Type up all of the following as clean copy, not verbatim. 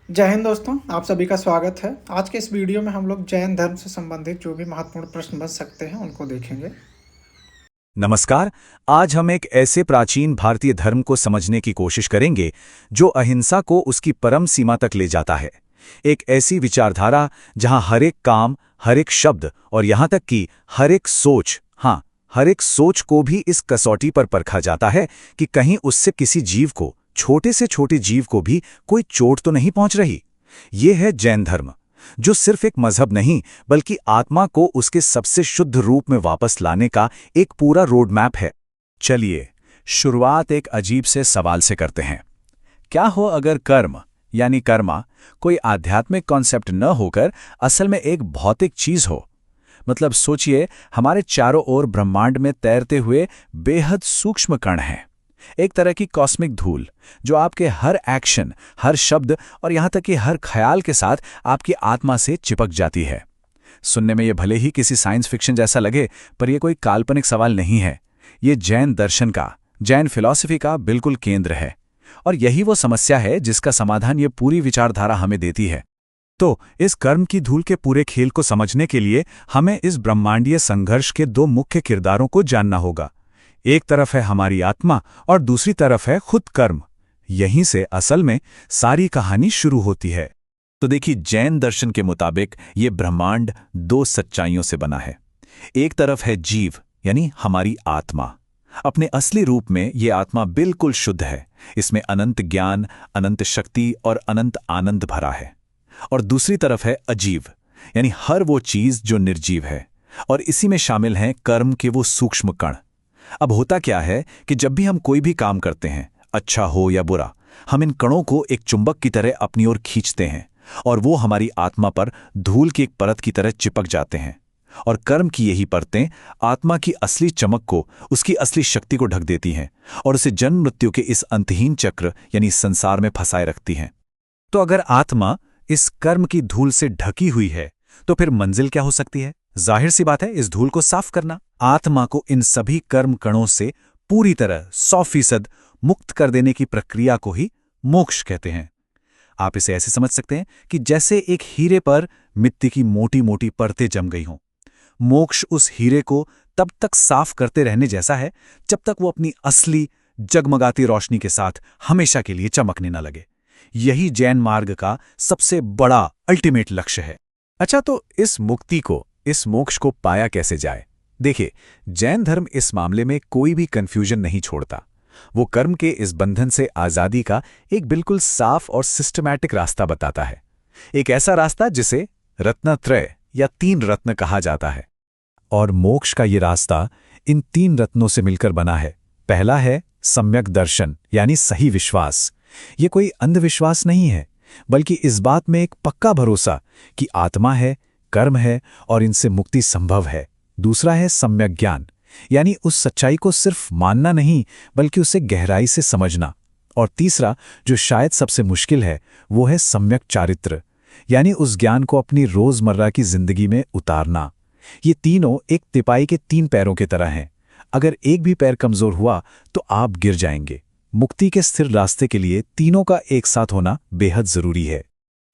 जय हिंद दोस्तों, आप सभी का स्वागत है। आज के इस वीडियो में हम लोग जैन धर्म से संबंधित जो भी महत्वपूर्ण प्रश्न बच सकते हैं उनको देखेंगे। नमस्कार। आज हम एक ऐसे प्राचीन भारतीय धर्म को समझने की कोशिश करेंगे जो अहिंसा को उसकी परम सीमा तक ले जाता है। एक ऐसी विचारधारा जहां हर एक काम, हर एक शब्द और यहां तक कि हर एक सोच, हर एक सोच को भी इस कसौटी पर परखा जाता है कि कहीं उससे किसी जीव को, छोटे से छोटे जीव को भी कोई चोट तो नहीं पहुंच रही। ये है जैन धर्म, जो सिर्फ एक मजहब नहीं बल्कि आत्मा को उसके सबसे शुद्ध रूप में वापस लाने का एक पूरा रोड मैप है। चलिए शुरुआत एक अजीब से सवाल से करते हैं। क्या हो अगर कर्म यानी कर्मा कोई आध्यात्मिक कॉन्सेप्ट न होकर असल में एक भौतिक चीज हो? मतलब सोचिए, हमारे चारों ओर ब्रह्मांड में तैरते हुए बेहद सूक्ष्म कण हैं, एक तरह की कॉस्मिक धूल जो आपके हर एक्शन, हर शब्द और यहां तक कि हर ख्याल के साथ आपकी आत्मा से चिपक जाती है। सुनने में यह भले ही किसी साइंस फिक्शन जैसा लगे, पर यह कोई काल्पनिक सवाल नहीं है। ये जैन दर्शन का, जैन फिलॉसफी का बिल्कुल केंद्र है। और यही वो समस्या है जिसका समाधान ये पूरी विचारधारा हमें देती है। तो इस कर्म की धूल के पूरे खेल को समझने के लिए हमें इस ब्रह्मांडीय संघर्ष के दो मुख्य किरदारों को जानना होगा। एक तरफ है हमारी आत्मा और दूसरी तरफ है खुद कर्म। यहीं से असल में सारी कहानी शुरू होती है। तो देखिए, जैन दर्शन के मुताबिक ये ब्रह्मांड दो सच्चाइयों से बना है। एक तरफ है जीव यानी हमारी आत्मा। अपने असली रूप में ये आत्मा बिल्कुल शुद्ध है। इसमें अनंत ज्ञान, अनंत शक्ति और अनंत आनंद भरा है। और दूसरी तरफ है अजीव यानी हर वो चीज जो निर्जीव है, और इसी में शामिल हैं कर्म के वो सूक्ष्म कण। अब होता क्या है कि जब भी हम कोई भी काम करते हैं, अच्छा हो या बुरा, हम इन कणों को एक चुंबक की तरह अपनी ओर खींचते हैं और वो हमारी आत्मा पर धूल की एक परत की तरह चिपक जाते हैं। और कर्म की यही परतें आत्मा की असली चमक को, उसकी असली शक्ति को ढक देती हैं और उसे जन्म मृत्यु के इस अंतहीन चक्र यानी संसार में फंसाए रखती हैं। तो अगर आत्मा इस कर्म की धूल से ढकी हुई है, तो फिर मंजिल क्या हो सकती है? जाहिर सी बात है, इस धूल को साफ करना। आत्मा को इन सभी कर्म कणों से पूरी तरह 100% मुक्त कर देने की प्रक्रिया को ही मोक्ष कहते हैं। आप इसे ऐसे समझ सकते हैं कि जैसे एक हीरे पर मिट्टी की मोटी मोटी परतें जम गई हों। मोक्ष उस हीरे को तब तक साफ करते रहने जैसा है जब तक वो अपनी असली जगमगाती रोशनी के साथ हमेशा के लिए चमकने न लगे। यही जैन मार्ग का सबसे बड़ा अल्टीमेट लक्ष्य है। अच्छा, तो इस मुक्ति को, इस मोक्ष को पाया कैसे जाए? देखिए, जैन धर्म इस मामले में कोई भी कंफ्यूजन नहीं छोड़ता। वो कर्म के इस बंधन से आजादी का एक बिल्कुल साफ और सिस्टमैटिक रास्ता बताता है। एक ऐसा रास्ता जिसे रत्नत्रय या 3 रत्न कहा जाता है। और मोक्ष का ये रास्ता इन 3 रत्नों से मिलकर बना है। पहला है सम्यक दर्शन यानी सही विश्वास। ये कोई अंधविश्वास नहीं है, बल्कि इस बात में एक पक्का भरोसा कि आत्मा है, कर्म है और इनसे मुक्ति संभव है। दूसरा है सम्यक ज्ञान, यानी उस सच्चाई को सिर्फ मानना नहीं बल्कि उसे गहराई से समझना। और तीसरा, जो शायद सबसे मुश्किल है, वो है सम्यक चारित्र, यानी उस ज्ञान को अपनी रोजमर्रा की जिंदगी में उतारना। ये तीनों एक तिपाई के 3 पैरों की तरह हैं। अगर एक भी पैर कमजोर हुआ तो आप गिर जाएंगे। मुक्ति के स्थिर रास्ते के लिए तीनों का एक साथ होना बेहद जरूरी है।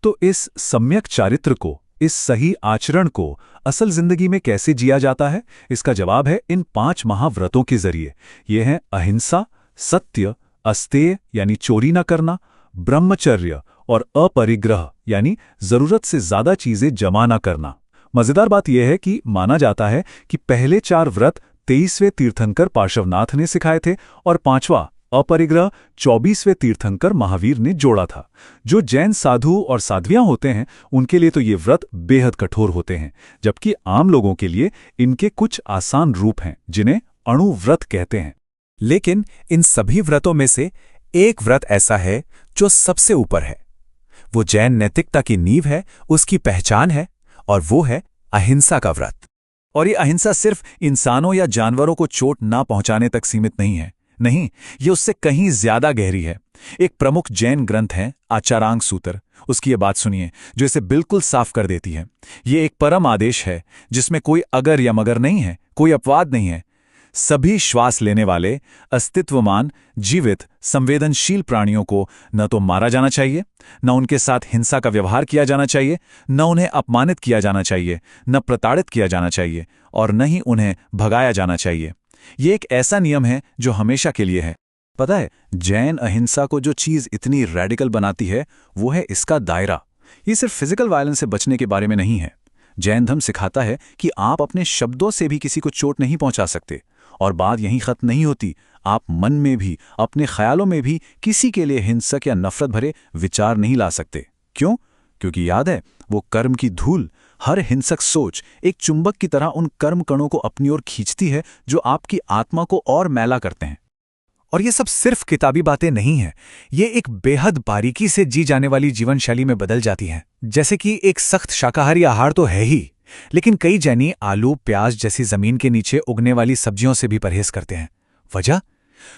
तो इस सम्यक चारित्र को, इस सही आचरण को असल जिंदगी में कैसे जिया जाता है? इसका जवाब है इन 5 महाव्रतों के जरिए। ये हैं अहिंसा, सत्य, अस्तेय यानी चोरी न करना, ब्रह्मचर्य और अपरिग्रह यानी जरूरत से ज्यादा चीजें जमा न करना। मजेदार बात यह है कि माना जाता है कि पहले 4 व्रत 23वें तीर्थंकर पार्श्वनाथ ने सिखाए थे और 5वां अपरिग्रह 24वें तीर्थंकर महावीर ने जोड़ा था। जो जैन साधु और साध्वियां होते हैं, उनके लिए तो ये व्रत बेहद कठोर होते हैं, जबकि आम लोगों के लिए इनके कुछ आसान रूप हैं जिन्हें अणु व्रत कहते हैं। लेकिन इन सभी व्रतों में से एक व्रत ऐसा है जो सबसे ऊपर है। वो जैन नैतिकता की नींव है, उसकी पहचान है, और वो है अहिंसा का व्रत। और ये अहिंसा सिर्फ इंसानों या जानवरों को चोट ना पहुंचाने तक सीमित नहीं है। नहीं, ये उससे कहीं ज्यादा गहरी है। एक प्रमुख जैन ग्रंथ है आचारांग सूत्र। उसकी ये बात सुनिए जो इसे बिल्कुल साफ कर देती है। ये एक परम आदेश है जिसमें कोई अगर या मगर नहीं है, कोई अपवाद नहीं है। सभी श्वास लेने वाले, अस्तित्वमान, जीवित, संवेदनशील प्राणियों को न तो मारा जाना चाहिए, न उनके साथ हिंसा का व्यवहार किया जाना चाहिए, न उन्हें अपमानित किया जाना चाहिए, न प्रताड़ित किया जाना चाहिए, और न ही उन्हें भगाया जाना चाहिए। ये एक ऐसा नियम है जो हमेशा के लिए है। पता है, जैन अहिंसा को जो चीज़ इतनी रैडिकल बनाती है वो है इसका दायरा। ये सिर्फ फिजिकल वायलेंस से बचने के बारे में नहीं है। जैन धर्म सिखाता है कि आप अपने शब्दों से भी किसी को चोट नहीं पहुंचा सकते। और बात यहीं खत्म नहीं होती, आप मन में भी, अपने ख्यालों में भी किसी के लिए हिंसक या नफरत भरे विचार नहीं ला सकते। क्यों? क्योंकि याद है, वो कर्म की धूल, हर हिंसक सोच एक चुंबक की तरह उन कर्म कणों को अपनी ओर खींचती है जो आपकी आत्मा को और मैला करते हैं। और ये सब सिर्फ किताबी बातें नहीं हैं, ये एक बेहद बारीकी से जी जाने वाली जीवन शैली में बदल जाती हैं। जैसे कि एक सख्त शाकाहारी आहार तो है ही, लेकिन कई जैनी आलू, प्याज जैसी जमीन के नीचे उगने वाली सब्जियों से भी परहेज करते हैं। वजह?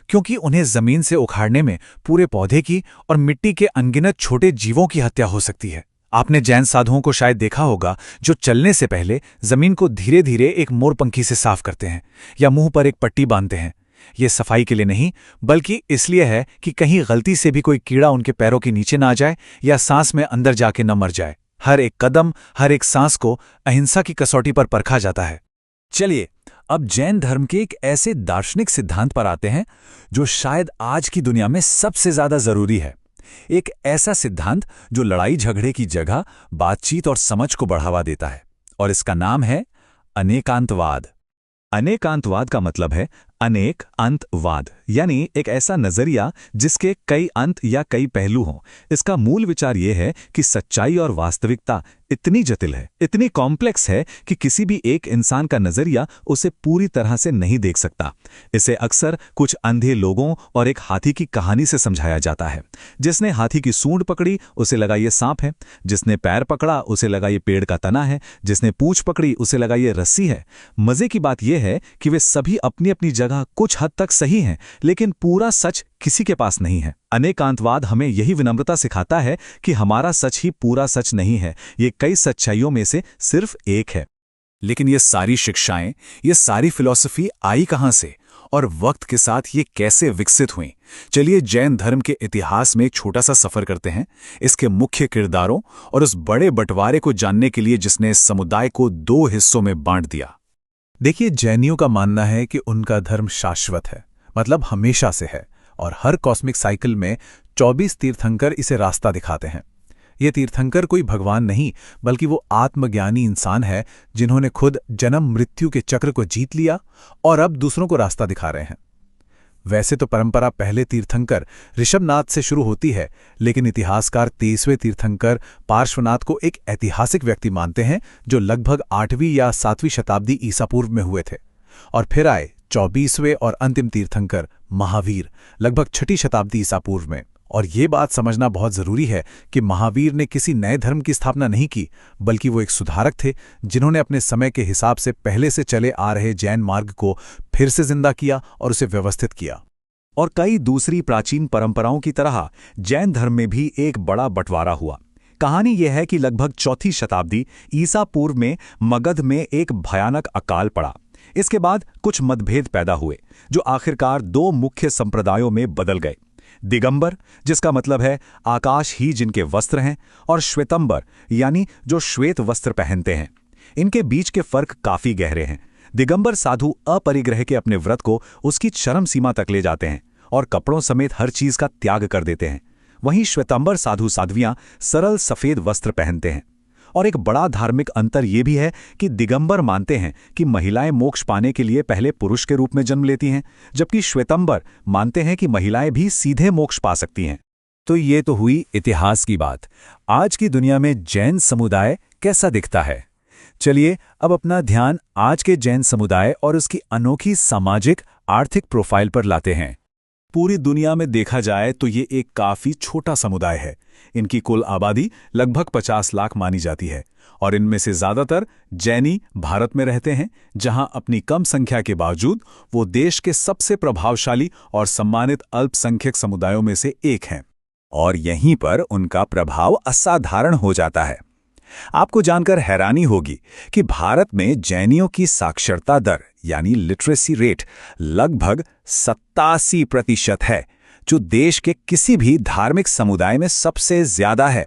क्योंकि उन्हें जमीन से उखाड़ने में पूरे पौधे की और मिट्टी के अनगिनत छोटे जीवों की हत्या हो सकती है। आपने जैन साधुओं को शायद देखा होगा जो चलने से पहले जमीन को धीरे धीरे एक मोरपंखी से साफ करते हैं या मुंह पर एक पट्टी बांधते हैं। ये सफाई के लिए नहीं, बल्कि इसलिए है कि कहीं गलती से भी कोई कीड़ा उनके पैरों के नीचे ना जाए या सांस में अंदर जाके न मर जाए। हर एक कदम, हर एक सांस को अहिंसा की कसौटी पर परखा जाता है। चलिए, अब जैन धर्म के एक ऐसे दार्शनिक सिद्धांत पर आते हैं जो शायद आज की दुनिया में सबसे ज्यादा जरूरी है। एक ऐसा सिद्धांत जो लड़ाई झगड़े की जगह बातचीत और समझ को बढ़ावा देता है, और इसका नाम है अनेकांतवाद। अनेकांतवाद का मतलब है अनेक अंतवाद, यानी एक ऐसा नजरिया जिसके कई अंत या कई पहलू हों। इसका मूल विचार यह है कि सच्चाई और वास्तविकता इतनी जटिल है, इतनी कॉम्प्लेक्स है कि किसी भी एक इंसान का नजरिया उसे पूरी तरह से नहीं देख सकता। इसे अक्सर कुछ अंधे लोगों और एक हाथी की कहानी से समझाया जाता है। जिसने हाथी की सूंड पकड़ी उसे लगा ये सांप है, जिसने पैर पकड़ा उसे लगा ये पेड़ का तना है, जिसने पूंछ पकड़ी उसे लगा ये रस्सी है। मजे की बात यह है कि वे सभी अपनी अपनी जगह कुछ हद तक सही हैं, लेकिन पूरा सच किसी के पास नहीं है। अनेकांतवाद हमें यही विनम्रता सिखाता है कि हमारा सच ही पूरा सच नहीं है, ये कई सच्चाइयों में से सिर्फ एक है। लेकिन ये सारी शिक्षाएं, ये सारी फिलॉसफी आई कहां से और वक्त के साथ ये कैसे विकसित हुई? चलिए जैन धर्म के इतिहास में एक छोटा सा सफर करते हैं, इसके मुख्य किरदारों और उस बड़े बंटवारे को जानने के लिए जिसने इस समुदाय को दो हिस्सों में बांट दिया। देखिए, जैनियों का मानना है कि उनका धर्म शाश्वत है, मतलब हमेशा से है, और हर कॉस्मिक साइकिल में 24 तीर्थंकर इसे रास्ता दिखाते हैं। ये तीर्थंकर कोई भगवान नहीं, बल्कि वो आत्मज्ञानी इंसान है जिन्होंने खुद जन्म मृत्यु के चक्र को जीत लिया और अब दूसरों को रास्ता दिखा रहे हैं। वैसे तो परंपरा पहले तीर्थंकर ऋषभनाथ से शुरू होती है, लेकिन इतिहासकार 23वें तीर्थंकर पार्श्वनाथ को एक ऐतिहासिक व्यक्ति मानते हैं जो लगभग 8वीं या 7वीं शताब्दी ईसा पूर्व में हुए थे। और फिर आए 24वें और अंतिम तीर्थंकर महावीर, लगभग 6ठी शताब्दी ईसा पूर्व में। और ये बात समझना बहुत जरूरी है कि महावीर ने किसी नए धर्म की स्थापना नहीं की, बल्कि वो एक सुधारक थे जिन्होंने अपने समय के हिसाब से पहले से चले आ रहे जैन मार्ग को फिर से जिंदा किया और उसे व्यवस्थित किया। और कई दूसरी प्राचीन परंपराओं की तरह जैन धर्म में भी एक बड़ा बंटवारा हुआ। कहानी यह है कि लगभग 4ठी शताब्दी ईसा पूर्व में मगध में एक भयानक अकाल पड़ा। इसके बाद कुछ मतभेद पैदा हुए जो आखिरकार दो मुख्य संप्रदायों में बदल गए। दिगंबर, जिसका मतलब है आकाश ही जिनके वस्त्र हैं, और श्वेतंबर, यानी जो श्वेत वस्त्र पहनते हैं। इनके बीच के फर्क काफी गहरे हैं। दिगंबर साधु अपरिग्रह के अपने व्रत को उसकी चरम सीमा तक ले जाते हैं और कपड़ों समेत हर चीज का त्याग कर देते हैं। वहीं श्वेतंबर साधु साध्वियां सरल सफेद वस्त्र पहनते हैं। और एक बड़ा धार्मिक अंतर यह भी है कि दिगंबर मानते हैं कि महिलाएं मोक्ष पाने के लिए पहले पुरुष के रूप में जन्म लेती हैं, जबकि श्वेतंबर मानते हैं कि महिलाएं भी सीधे मोक्ष पा सकती हैं। तो ये तो हुई इतिहास की बात। आज की दुनिया में जैन समुदाय कैसा दिखता है? चलिए अब अपना ध्यान आज के जैन समुदाय और उसकी अनोखी सामाजिक आर्थिक प्रोफाइल पर लाते हैं। पूरी दुनिया में देखा जाए तो ये एक काफी छोटा समुदाय है। इनकी कुल आबादी लगभग 50 लाख मानी जाती है और इनमें से ज्यादातर जैनी भारत में रहते हैं, जहां अपनी कम संख्या के बावजूद वो देश के सबसे प्रभावशाली और सम्मानित अल्पसंख्यक समुदायों में से एक हैं। और यहीं पर उनका प्रभाव असाधारण हो जाता है। आपको जानकर हैरानी होगी कि भारत में जैनियों की साक्षरता दर यानी लिटरेसी रेट लगभग 87% है, जो देश के किसी भी धार्मिक समुदाय में सबसे ज्यादा है।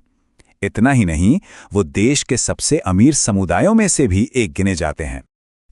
इतना ही नहीं, वो देश के सबसे अमीर समुदायों में से भी एक गिने जाते हैं।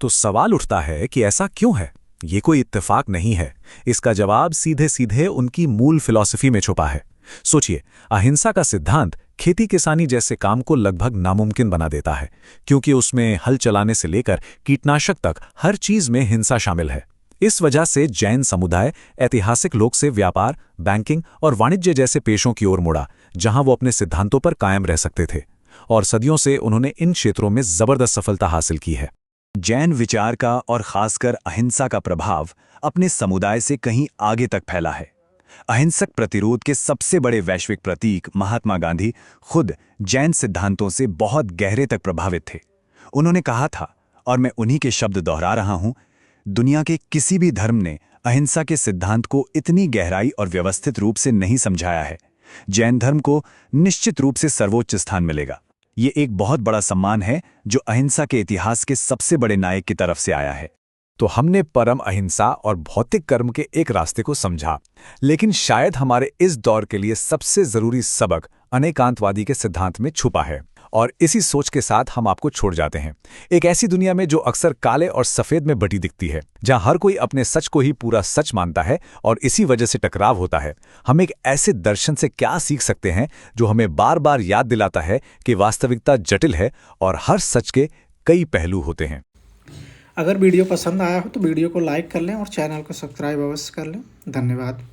तो सवाल उठता है कि ऐसा क्यों है? ये कोई इत्तेफाक नहीं है। इसका जवाब सीधे सीधे उनकी मूल फिलॉसफी में छुपा है। सोचिए, अहिंसा का सिद्धांत खेती किसानी जैसे काम को लगभग नामुमकिन बना देता है, क्योंकि उसमें हल चलाने से लेकर कीटनाशक तक हर चीज में हिंसा शामिल है। इस वजह से जैन समुदाय ऐतिहासिक लोक से व्यापार, बैंकिंग और वाणिज्य जैसे पेशों की ओर मुड़ा, जहां वो अपने सिद्धांतों पर कायम रह सकते थे। और सदियों से उन्होंने इन क्षेत्रों में जबरदस्त सफलता हासिल की है। जैन विचार का और खासकर अहिंसा का प्रभाव अपने समुदाय से कहीं आगे तक फैला है। अहिंसक प्रतिरोध के सबसे बड़े वैश्विक प्रतीक महात्मा गांधी खुद जैन सिद्धांतों से बहुत गहरे तक प्रभावित थे। उन्होंने कहा था, और मैं उन्हीं के शब्द दोहरा रहा हूं, दुनिया के किसी भी धर्म ने अहिंसा के सिद्धांत को इतनी गहराई और व्यवस्थित रूप से नहीं समझाया है। जैन धर्म को निश्चित रूप से सर्वोच्च स्थान मिलेगा। ये एक बहुत बड़ा सम्मान है जो अहिंसा के इतिहास के सबसे बड़े नायक की तरफ से आया है। तो हमने परम अहिंसा और भौतिक कर्म के एक रास्ते को समझा, लेकिन शायद हमारे इस दौर के लिए सबसे जरूरी सबक अनेकांतवादी के सिद्धांत में छुपा है। और इसी सोच के साथ हम आपको छोड़ जाते हैं, एक ऐसी दुनिया में जो अक्सर काले और सफेद में बटी दिखती है, जहां हर कोई अपने सच को ही पूरा सच मानता है और इसी वजह से टकराव होता है। हम एक ऐसे दर्शन से क्या सीख सकते हैं जो हमें बार बार याद दिलाता है कि वास्तविकता जटिल है और हर सच के कई पहलू होते हैं। अगर वीडियो पसंद आया हो तो वीडियो को लाइक कर लें और चैनल को सब्सक्राइब अवश्य कर लें। धन्यवाद।